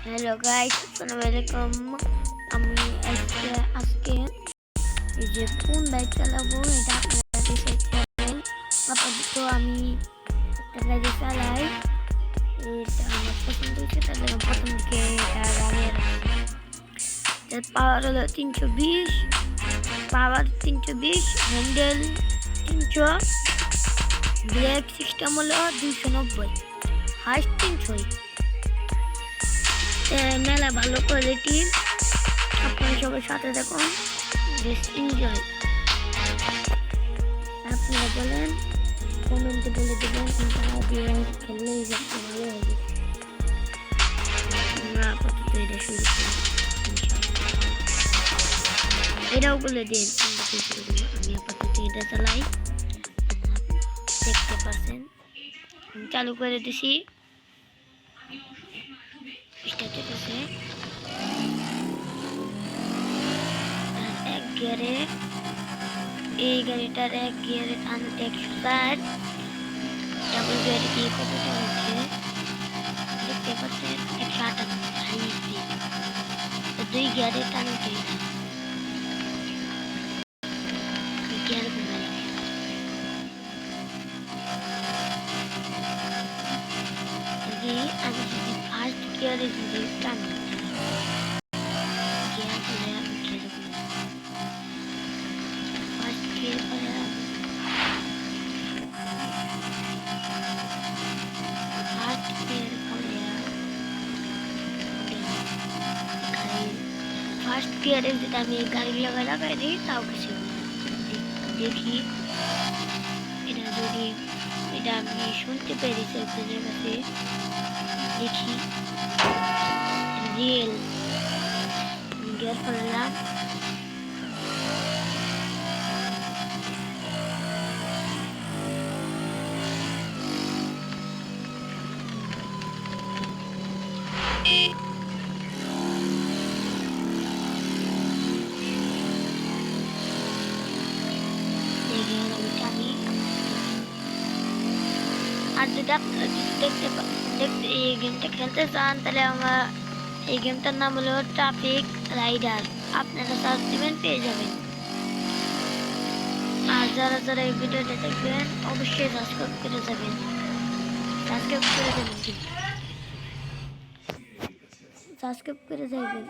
Hello guys, আসসালামু আলাইকুম। আমি আজকে এই যে কোন বাইক চালাবো এটা আপনারা ডিসাইড করবেন। আপাতত আমি একটা গাড়ি চালাই, এটা আমার পছন্দ হয়েছে, তার জন্য প্রথম দিকে এটা গাড়ির পাওয়ার হলো 320, হ্যান্ডেল 300, ব্রেক সিস্টেম হলো 290, হাইস্ট 300। মেলা ভালো কোয়ালিটির, আপনারা সবার সাথে দেখুন, বেশ এনজয়। আপনারা বলেন, কমেন্টে বলে দেবেন কোনটা দিয়ে খেললেই যাচ্ছে ভালো হবে। আমরা আপাতত এটা শুরু করি, এটাও বলে দিন আমি আপাতত এটা চালাই। দেখতে পাচ্ছেন আমি চালু করে দিছি, এক গিয়ারে, এই গাড়িটার এক গিয়ারে টানতে 160, ডাবল গিয়ারে দিয়ে কতটা হচ্ছে দেখতে পাচ্ছেন, 158। দুই গিয়ারে টানতে গিয়ার কমে যদি আমি যদি ফার্স্ট গিয়ারে যদি টানি গিয়ার করে আমি গিয়ার করে ফার্স্ট গিয়ার করে ফার্স্ট গিয়ারে যদি আমি গাড়ি লাগাই দিই তাও কিছু দেখি। এটা যদি এটা আমি শুনতে পেরেছি একজনের কাছে, দেখি রিয়েল গিয়ার করলাম, আর যদি আপনারা দেখতে এই গেমটা খেলতে চান তাহলে আমার এই গেমটার নাম হলো ট্রাফিক রাইডার, আপনারা সার্চ দিবেন পেয়ে যাবেন। আর যারা যারা এই ভিডিওটা দেখবেন অবশ্যই সাবস্ক্রাইব করে যাবেন, সাবস্ক্রাইব করে যাবেন।